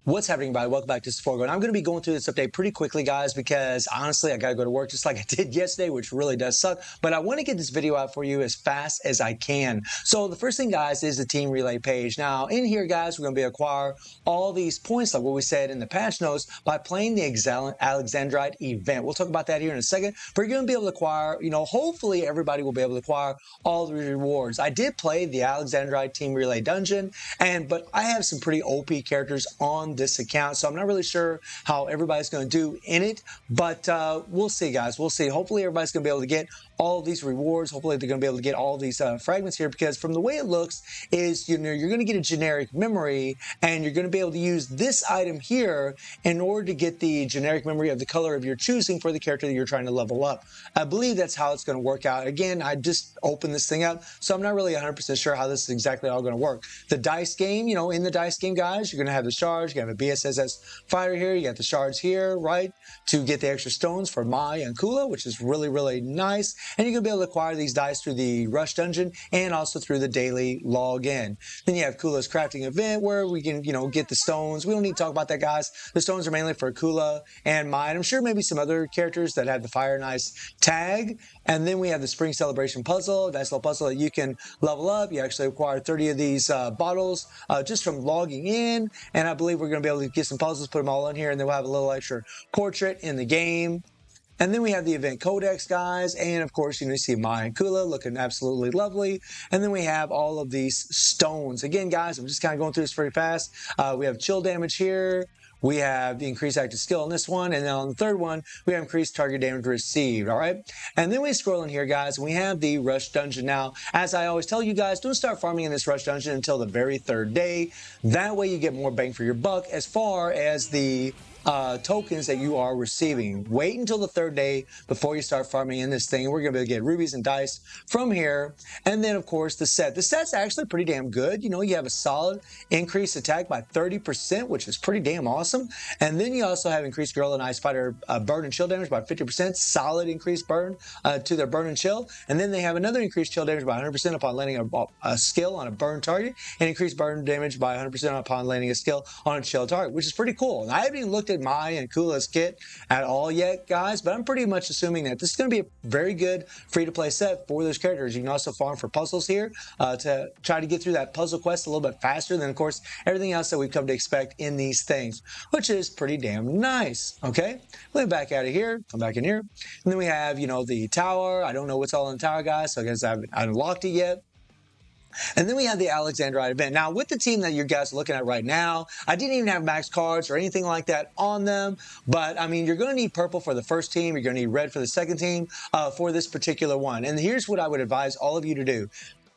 What's happening, everybody? Welcome back to Sforgo. And I'm going to be going through this update pretty quickly, guys, because honestly, I got to go to work just like I did yesterday, which really does suck. But I want to get this video out for you as fast as I can. So the first thing, guys, is the team relay page. Now, in here, guys, we're going to be acquire all these points, like what we said in the patch notes, by playing the Alexandrite event. We'll talk about that here in a second. But you're going to be able to acquire, hopefully everybody will be able to acquire all the rewards. I did play the Alexandrite team relay dungeon, but I have some pretty OP characters on this account, so I'm not really sure how everybody's going to do in it, but we'll see, guys. We'll see. Hopefully everybody's going to be able to get all of these rewards. Hopefully they're going to be able to get all of these fragments here, because from the way it looks is, you're going to get a generic memory, and you're going to be able to use this item here in order to get the generic memory of the color of your choosing for the character that you're trying to level up. I believe that's how it's going to work out. Again, I just opened this thing up, so I'm not really 100% sure how this is exactly all going to work. The dice game, in the dice game, guys, you're going to have the shards. You have a BSSS fighter here. You got the shards here, right, to get the extra stones for Mai and Kula, which is really, really nice. And you're going to be able to acquire these dice through the rush dungeon and also through the daily login. Then you have Kula's crafting event, where we can, get the stones. We don't need to talk about that, guys. The stones are mainly for Kula and Mai, and I'm sure maybe some other characters that have the Fire Nice tag. And then we have the Spring Celebration puzzle. Nice little puzzle that you can level up. You actually acquire 30 of these bottles just from logging in. And I believe we're going to be able to get some puzzles, put them all in here, and then we'll have a little extra portrait in the game. And then we have the event codex, guys, and of course, you see Mai and Kula looking absolutely lovely. And then we have all of these stones. Again, guys, I'm just kind of going through this very fast. We have chill damage here. We have the increased active skill on this one, and then on the third one, we have increased target damage received, all right? And then we scroll in here, guys, and we have the rush dungeon. Now, as I always tell you guys, don't start farming in this rush dungeon until the very third day. That way you get more bang for your buck as far as the tokens that you are receiving. Wait until the third day before you start farming in this thing. We're going to be able to get rubies and dice from here. And then, of course, the set. The set's actually pretty damn good. You have a solid increased attack by 30%, which is pretty damn awesome. And then you also have increased Gorilla and Ice Fighter burn and chill damage by 50%. Solid increased burn to their burn and chill. And then they have another increased chill damage by 100% upon landing a skill on a burn target, and increased burn damage by 100% upon landing a skill on a chill target, which is pretty cool. And I haven't even looked at Mai and Kula's kit at all yet, guys, but I'm pretty much assuming that this is going to be a very good free-to-play set for those characters. You can also farm for puzzles here to try to get through that puzzle quest a little bit faster than, of course, everything else that we've come to expect in these things, which is pretty damn nice. Okay, let me back out of here, come back in here, and then we have, the tower. I don't know what's all in the tower, guys, so I guess I haven't unlocked it yet. And then we have the Alexandrite event. Now, with the team that you guys are looking at right now, I didn't even have max cards or anything like that on them. But, I mean, you're going to need purple for the first team. You're going to need red for the second team for this particular one. And here's what I would advise all of you to do.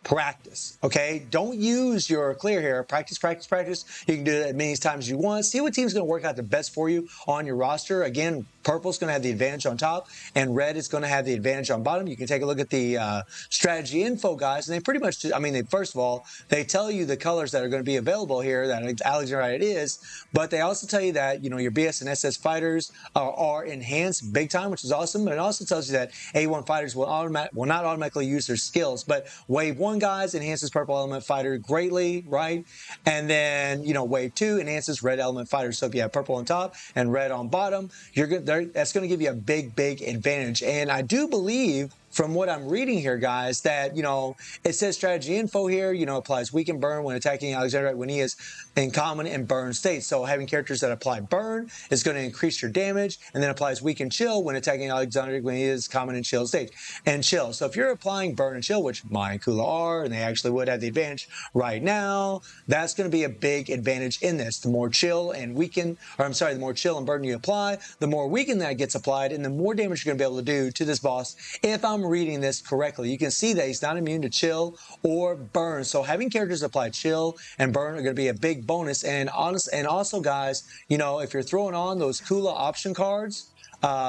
Practice, okay? Don't use your clear here. Practice, practice, practice. You can do that as many times as you want. See what team's going to work out the best for you on your roster. Again, purple's going to have the advantage on top, and red is going to have the advantage on bottom. You can take a look at the strategy info, guys, and they pretty much, first of all, they tell you the colors that are going to be available here, that Alexandrite is, but they also tell you that, your BS and SS fighters are enhanced big time, which is awesome, but it also tells you that A1 fighters will not automatically use their skills, but Wave 1, guys, enhances purple element fighter greatly, right? And then, Wave 2 enhances red element fighter. So if you have purple on top and red on bottom, you're good. That's going to give you a big, big advantage. And I do believe, from what I'm reading here, guys, that, it says strategy info here, applies weaken burn when attacking Alexandrite when he is in common and burn state. So having characters that apply burn is going to increase your damage, and then applies weaken chill when attacking Alexandrite when he is common and chill state. And chill. So if you're applying burn and chill, which Mai and Kula are, and they actually would have the advantage right now, that's going to be a big advantage in this. The more chill and weaken, the more chill and burn you apply, the more weaken that gets applied, and the more damage you're going to be able to do to this boss. If I'm reading this correctly, you can see that he's not immune to chill or burn. So having characters apply chill and burn are going to be a big bonus. And also, guys, if you're throwing on those Kula option cards,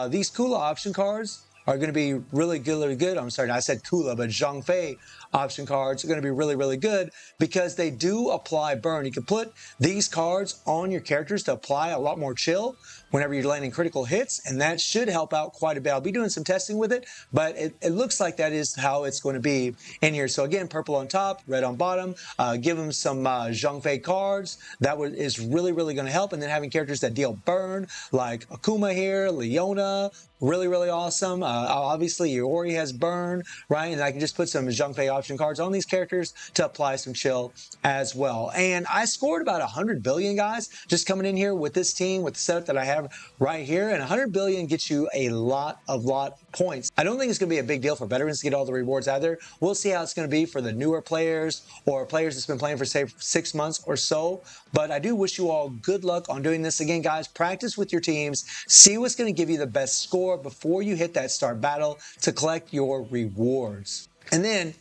these Kula option cards are going to be really good. I'm sorry, I said Kula, but Zhang Fei option cards are going to be really good because they do apply burn. You can put these cards on your characters to apply a lot more chill whenever you're landing critical hits, and that should help out quite a bit. I'll be doing some testing with it, but it looks like that is how it's going to be in here. So again, purple on top, red on bottom. Give them some Zhang Fei cards. That is really going to help. And then having characters that deal burn, like Akuma here, Leona, really awesome. Obviously, Iori has burn, right? And I can just put some Zhang Fei option cards on these characters to apply some chill as well. And I scored about 100 billion, guys, just coming in here with this team, with the setup that I have right here. And 100 billion gets you a lot of points. I don't think it's going to be a big deal for veterans to get all the rewards out there. We'll see how it's going to be for the newer players or players that's been playing for, say, 6 months or so. But I do wish you all good luck on doing this. Again, guys, practice with your teams. See what's going to give you the best score before you hit that start battle to collect your rewards. And then,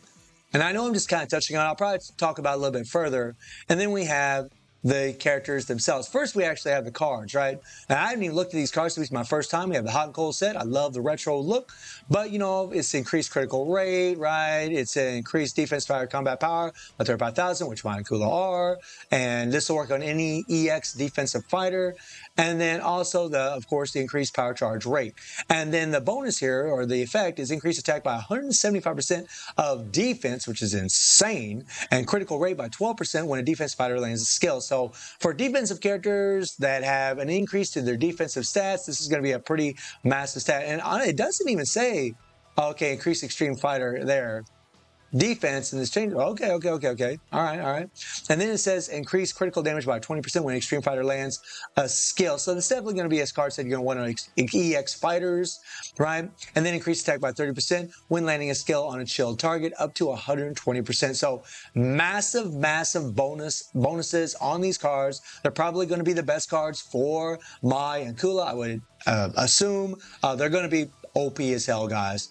and I know I'm just kind of touching on it, I'll probably talk about it a little bit further. And then we have the characters themselves. First, we actually have the cards, right? And I haven't even looked at these cards. This is my first time. We have the hot and cold set. I love the retro look, but you know, it's increased critical rate, right? It's an increased defense, fire, combat power by 35,000, which Mai and Kula are, and this will work on any EX defensive fighter. And then also of course, the increased power charge rate. And then the bonus here, or the effect, is increased attack by 175% of defense, which is insane, and critical rate by 12% when a defense fighter lands a skill. So for defensive characters that have an increase to their defensive stats, this is going to be a pretty massive stat. And it doesn't even say, okay, increase extreme fighter there. Defense in this change. Okay. All right. And then it says increase critical damage by 20% when Extreme Fighter lands a skill. So it's definitely going to be a card set you're going to want on EX fighters, right? And then increase attack by 30% when landing a skill on a chilled target, up to 120%. So massive bonuses on these cards. They're probably going to be the best cards for Mai and Kula. I would assume they're going to be OP as hell, guys.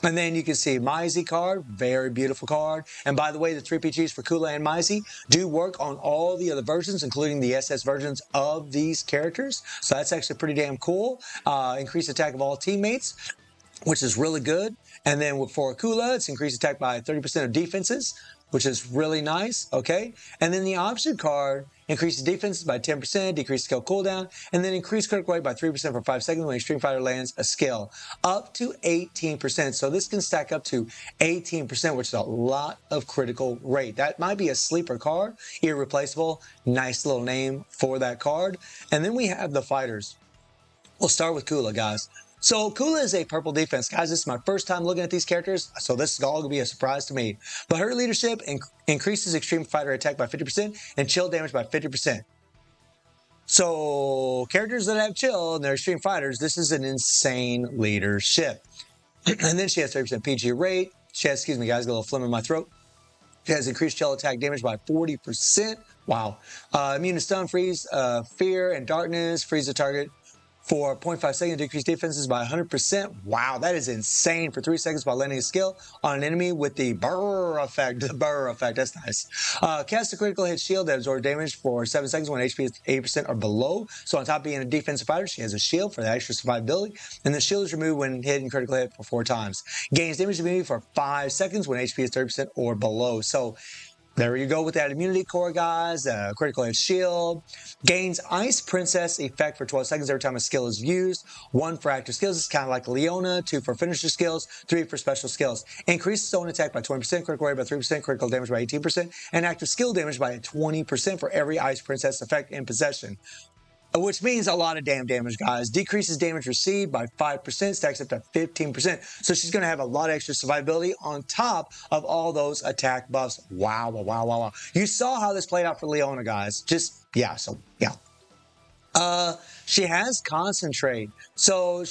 And then you can see Maizi card, very beautiful card. And by the way, the 3PGs for Kula and Maizi do work on all the other versions, including the SS versions of these characters. So that's actually pretty damn cool. Increased attack of all teammates, which is really good. And then for Kula, it's increased attack by 30% of defenses, which is really nice, okay? And then the option card increases defenses by 10%, decreases skill cooldown, and then increase critical rate by 3% for 5 seconds when Extreme Fighter lands a skill, up to 18%. So this can stack up to 18%, which is a lot of critical rate. That might be a sleeper card, irreplaceable, nice little name for that card. And then we have the fighters. We'll start with Kula, guys. So Kula is a purple defense. Guys, this is my first time looking at these characters, so this is all going to be a surprise to me. But her leadership increases extreme fighter attack by 50% and chill damage by 50%. So characters that have chill and they're extreme fighters, this is an insane leadership. And then she has 30% PG rate. She has, excuse me guys, got a little phlegm in my throat. She has increased chill attack damage by 40%. Wow. Immune to stun, freeze, fear, and darkness. Freeze the target for 0.5 seconds, decrease defenses by 100%. Wow, that is insane. For 3 seconds while landing a skill on an enemy with the burr effect. The burr effect, that's nice. Cast a critical hit shield that absorbs damage for 7 seconds when HP is 80% or below. So on top of being a defensive fighter, she has a shield for the extra survivability. And the shield is removed when hitting critical hit for 4 times. Gains damage immunity for 5 seconds when HP is 30% or below. So there you go with that immunity core, guys. Critical hit shield. Gains Ice Princess effect for 12 seconds every time a skill is used. 1 for active skills. It's kind of like Leona. 2 for finisher skills. 3 for special skills. Increases zone attack by 20%, critical rate by 3%, critical damage by 18%, and active skill damage by 20% for every Ice Princess effect in possession. Which means a lot of damn damage, guys. Decreases damage received by 5%, stacks up to 15%. So she's going to have a lot of extra survivability on top of all those attack buffs. Wow. You saw how this played out for Leona, guys. She has Concentrate. So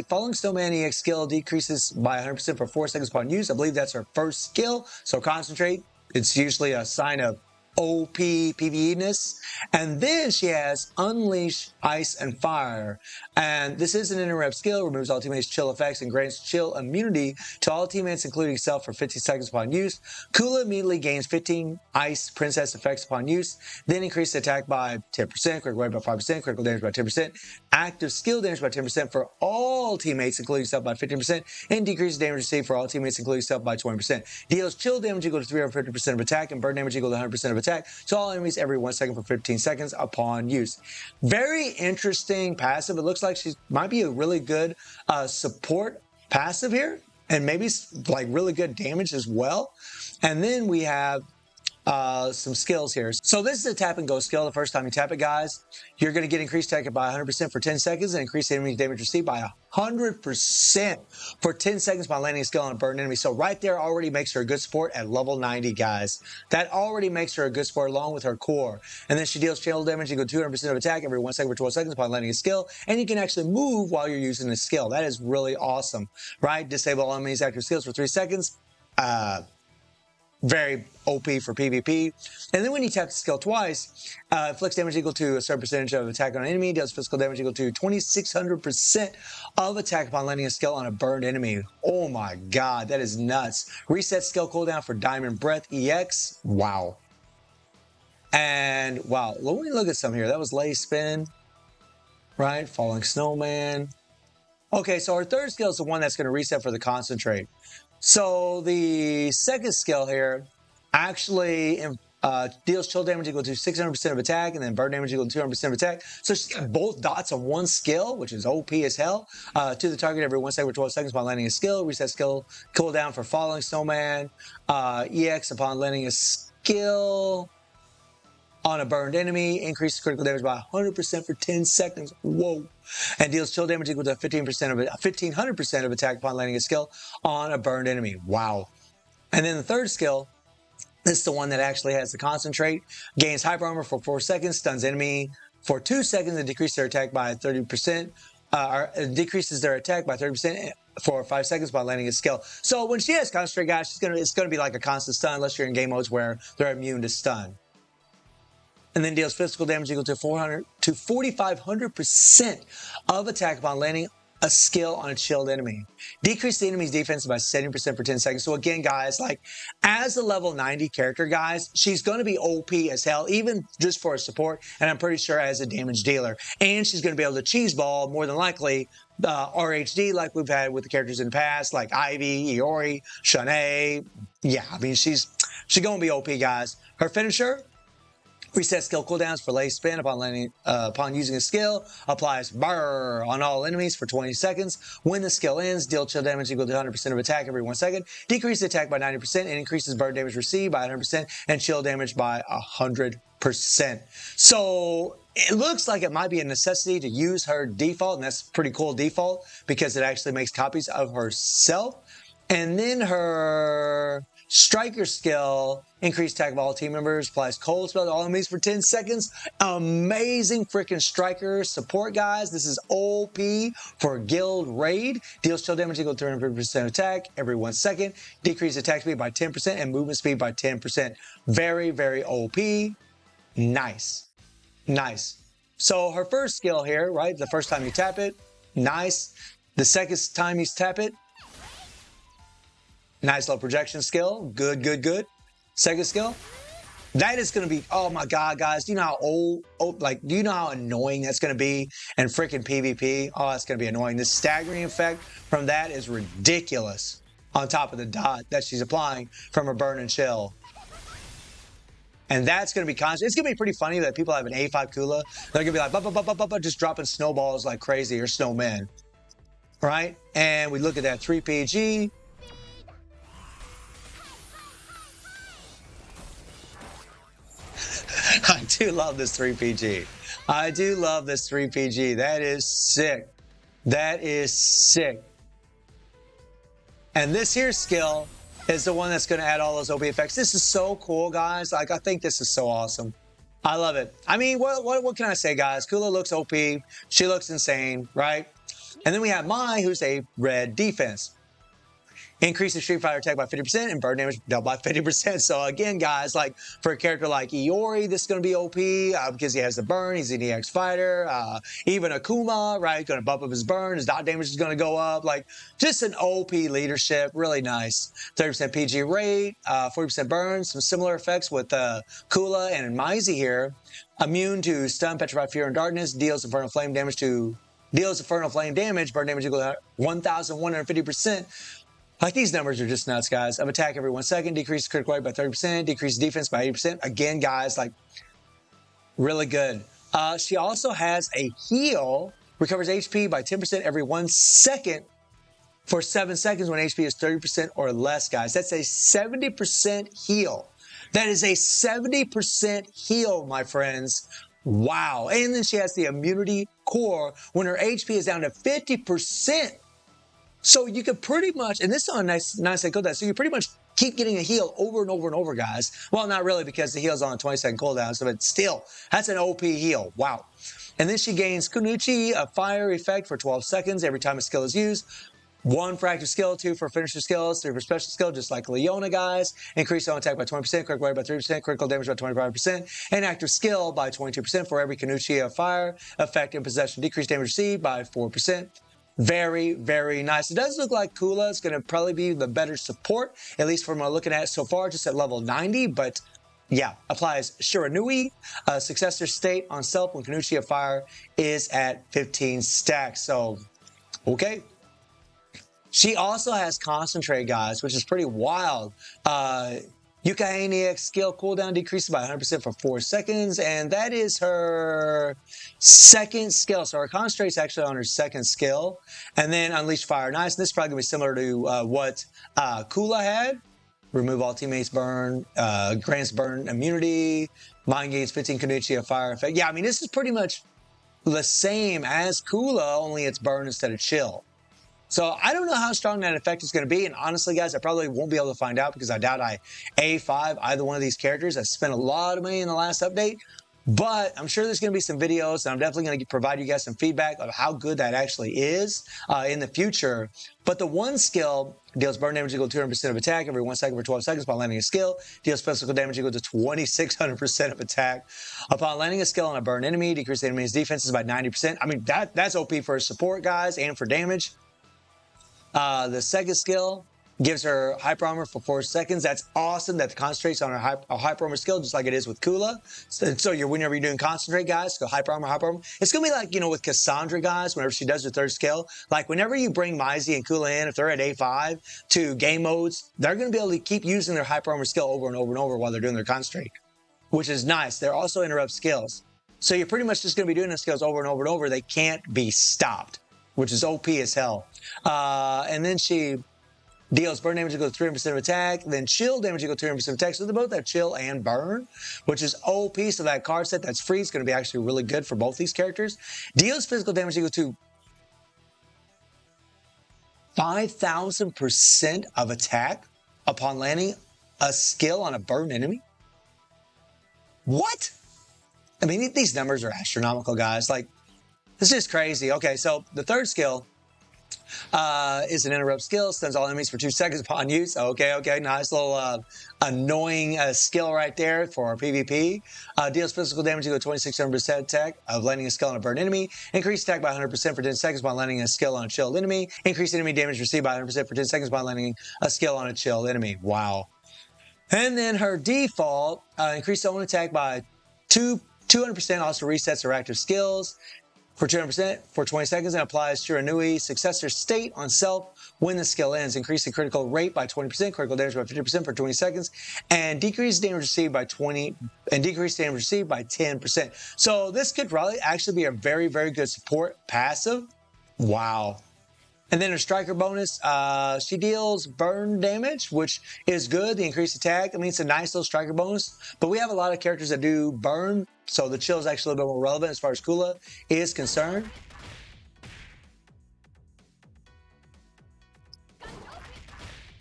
following Snowman EX skill decreases by 100% for 4 seconds upon use. I believe that's her first skill. So Concentrate, it's usually a sign of OP PvE-ness. And then she has Unleash Ice and Fire. And this is an interrupt skill, removes all teammates' chill effects and grants chill immunity to all teammates, including self, for 50 seconds upon use. Kula immediately gains 15 Ice Princess effects upon use, then increases attack by 10%, critical rate by 5%, critical damage by 10%, active skill damage by 10% for all teammates, including self, by 15%, and decreases damage received for all teammates, including self, by 20%. Deals chill damage equal to 350% of attack, and burn damage equal to 100% of attack to all enemies every 1 second for 15 seconds upon use. Very interesting passive. It looks like she might be a really good support passive here, and maybe like really good damage as well. And then we have some skills here. So this is a tap and go skill. The first time you tap it, guys, you're going to get increased attack by 100% for 10 seconds and increase enemy damage received by 100% for 10 seconds by landing a skill on a burned enemy. So right there already makes her a good support at level 90, guys. That already makes her a good support along with her core. And then she deals channel damage equal to 200% of attack every 1 second for 12 seconds by landing a skill. And you can actually move while you're using the skill. That is really awesome, right? Disable all enemies' active skills for 3 seconds. Very OP for PvP. And then when you tap the skill twice, inflicts damage equal to a certain percentage of attack on an enemy, deals physical damage equal to 2,600% of attack upon landing a skill on a burned enemy. Oh my god, that is nuts. Reset skill cooldown for Diamond Breath EX. Wow. And wow, let me look at some here. That was Lay Spin, right? Falling Snowman. Okay, so our third skill is the one that's going to reset for the concentrate. So the second skill here actually deals chill damage equal to 600% of attack, and then burn damage equal to 200% of attack. So she's got both dots on one skill, which is OP as hell, to the target every 1 second for 12 seconds upon landing a skill. Reset skill cooldown for Falling Snowman. EX upon landing a skill on a burned enemy, increases critical damage by 100% for 10 seconds. Whoa. And deals chill damage equal to 1,500% of attack upon landing a skill on a burned enemy. Wow. And then the third skill, this is the one that actually has the concentrate. Gains hyper armor for 4 seconds, stuns enemy for 2 seconds, and decreases their attack by 30%. Decreases their attack by 30% for 5 seconds by landing a skill. So when she has concentrate, guys, it's gonna be like a constant stun unless you're in game modes where they're immune to stun. And then deals physical damage equal to 4,500% of attack upon landing a skill on a chilled enemy. Decrease the enemy's defense by 70% for 10 seconds. So again, guys, like as a level 90 character, guys, she's going to be OP as hell, even just for a support, and I'm pretty sure as a damage dealer. And she's going to be able to cheese ball, more than likely, RHD like we've had with the characters in the past, like Ivy, Iori, Shanae. Yeah, I mean, she's going to be OP, guys. Her finisher, reset skill cooldowns for Lay Spin upon using a skill. Applies Brrr on all enemies for 20 seconds. When the skill ends, deal chill damage equal to 100% of attack every 1 second. Decrease attack by 90% and increases burn damage received by 100% and chill damage by 100%. So it looks like it might be a necessity to use her default, and that's pretty cool default because it actually makes copies of herself. And then her Striker skill, increased attack of all team members, applies cold spell to all enemies for 10 seconds. Amazing freaking Striker support, guys. This is OP for Guild Raid. Deals chill damage equal to 250% attack every 1 second. Decrease attack speed by 10% and movement speed by 10%. Very, very OP. Nice. Nice. So her first skill here, right? The first time you tap it, nice. The second time you tap it, nice little projection skill. Good, good, good. Second skill. That is going to be, oh my God, guys. Do you know how do you know how annoying that's going to be in freaking PvP? Oh, that's going to be annoying. The staggering effect from that is ridiculous on top of the dot that she's applying from her burn and chill. And that's going to be constant. It's going to be pretty funny that people have an A5 Kula. They're going to be like, just dropping snowballs like crazy, or snowmen. Right? And we look at that 3PG. I do love this 3PG. I do love this 3PG. That is sick. That is sick. And this here skill is the one that's going to add all those OP effects. This is so cool, guys. Like, I think this is so awesome. I love it. I mean, what can I say, guys? Kula looks OP. She looks insane, right? And then we have Mai, who's a red defense. Increase the Street Fighter attack by 50% and burn damage doubled by 50%. So again, guys, like for a character like Iori, this is going to be OP because he has the burn. He's an EX fighter. Even Akuma, right, going to bump up his burn. His dot damage is going to go up. Like just an OP leadership. Really nice. 30% PG rate, 40% burn. Some similar effects with Kula and Mai here. Immune to stun, petrify, fear, and darkness. Deals infernal flame damage, burn damage equal to 1,150%. Like these numbers are just nuts, guys. Of attack every 1 second, decrease critical rate by 30%, decrease defense by 80%. Again, guys, like really good. She also has a heal, recovers HP by 10% every 1 second for 7 seconds when HP is 30% or less, guys. That's a 70% heal. That is a 70% heal, my friends. Wow. And then she has the immunity core when her HP is down to 50%. So you could pretty much, and this is on a nice cooldown, so you pretty much keep getting a heal over and over and over, guys. Well, not really, because the heal's on a 20-second cooldown, so but still, that's an OP heal. Wow. And then she gains Kunuchi, a fire effect for 12 seconds every time a skill is used. 1 for active skill, 2 for finisher skills, 3 for special skill, just like Leona, guys. Increase on attack by 20%, critical rate by 3%, critical damage by 25%, and active skill by 22% for every Kunuchi of fire effect in possession. Decrease damage received by 4%. Very, very nice. It does look like Kula is going to probably be the better support, at least from what I'm looking at so far, just at level 90. But yeah, applies Shiranui, successor state on self when Kunuchi of Fire is at 15 stacks. So, okay. She also has Concentrate, guys, which is pretty wild. Yuka EX skill cooldown decreases by 100% for 4 seconds, and that is her second skill. So her Concentrate's actually on her second skill. And then Unleash Fire Nice. This is probably going to be similar to what Kula had. Remove all teammates burn, grants burn immunity, mind gains 15 Kunuchi of fire effect. Yeah, I mean, this is pretty much the same as Kula, only it's burn instead of chill. So I don't know how strong that effect is going to be. And honestly, guys, I probably won't be able to find out because I doubt I A5 either one of these characters. I spent a lot of money in the last update. But I'm sure there's going to be some videos, and I'm definitely going to provide you guys some feedback of how good that actually is in the future. But the one skill deals burn damage equal to 200% of attack every 1 second for 12 seconds upon landing a skill. Deals physical damage equal to 2,600% of attack upon landing a skill on a burn enemy. Decrease the enemy's defenses by 90%. I mean, that's OP for support, guys, and for damage. The second skill gives her Hyper Armor for 4 seconds. That's awesome. That concentrates on her Hyper Armor skill, just like it is with Kula. So whenever you're doing Concentrate, guys, go Hyper Armor, Hyper Armor. It's going to be like, you know, with Cassandra, guys, whenever she does her third skill. Like, whenever you bring Mai and Kula in, if they're at A5 to game modes, they're going to be able to keep using their Hyper Armor skill over and over and over while they're doing their Concentrate, which is nice. They're also interrupt skills. So you're pretty much just going to be doing the skills over and over and over. They can't be stopped, which is OP as hell. And then she deals burn damage equal to 300% of attack, then chill damage equal to 200% of attack. So they both have chill and burn, which is OP. So that card set that's free is going to be actually really good for both these characters. Deals physical damage equal to 5,000% of attack upon landing a skill on a burn enemy. What? I mean, these numbers are astronomical, guys. Like, this is crazy. Okay, so the third skill is an interrupt skill, stuns all enemies for 2 seconds upon use. Okay, nice little annoying skill right there for our PvP. Deals physical damage equal to 2,600% attack of landing a skill on a burn enemy. Increase attack by 100% for 10 seconds upon landing a skill on a chilled enemy. Increase enemy damage received by 100% for 10 seconds upon landing a skill on a chilled enemy. Wow. And then her default, increase own attack by 200%, also resets her active skills for 200% for 20 seconds and applies Shiranui successor state on self when the skill ends. Increase the critical rate by 20%, critical damage by 50% for 20 seconds, and decrease damage received by 20 and decrease damage received by 10%. So this could probably actually be a very, very good support passive. Wow. And then her striker bonus, she deals burn damage, which is good. The increased attack, I mean, it's a nice little striker bonus. But we have a lot of characters that do burn, so the chill is actually a little bit more relevant as far as Kula is concerned.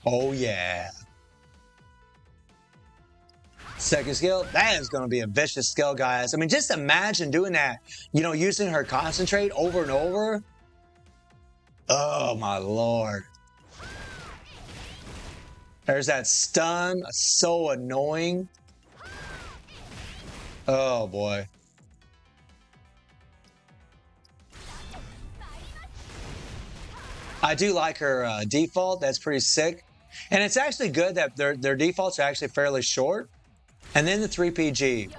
Oh, yeah. Second skill, that is going to be a vicious skill, guys. I mean, just imagine doing that, you know, using her Concentrate over and over. Oh, my Lord. There's that stun. So annoying. Oh, boy. I do like her default. That's pretty sick. And it's actually good that their defaults are actually fairly short. And then the 3PG.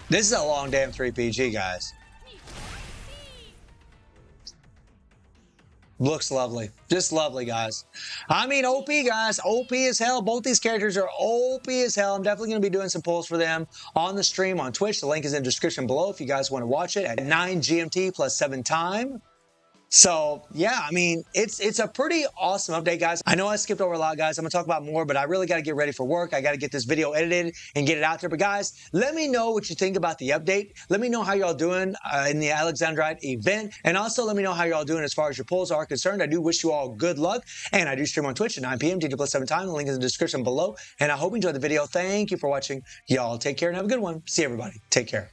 This is a long damn 3PG, guys. Looks lovely. Just lovely, guys. I mean, OP, guys. OP as hell. Both these characters are OP as hell. I'm definitely going to be doing some pulls for them on the stream on Twitch. The link is in the description below if you guys want to watch it at 9 GMT plus 7 time. So, yeah, I mean, it's a pretty awesome update, guys. I know I skipped over a lot, guys. I'm going to talk about more, but I really got to get ready for work. I got to get this video edited and get it out there. But, guys, let me know what you think about the update. Let me know how y'all doing in the Alexandrite event. And also, let me know how y'all doing as far as your polls are concerned. I do wish you all good luck. And I do stream on Twitch at 9 p.m. TT plus 7 time. The link is in the description below. And I hope you enjoyed the video. Thank you for watching. Y'all take care and have a good one. See everybody. Take care.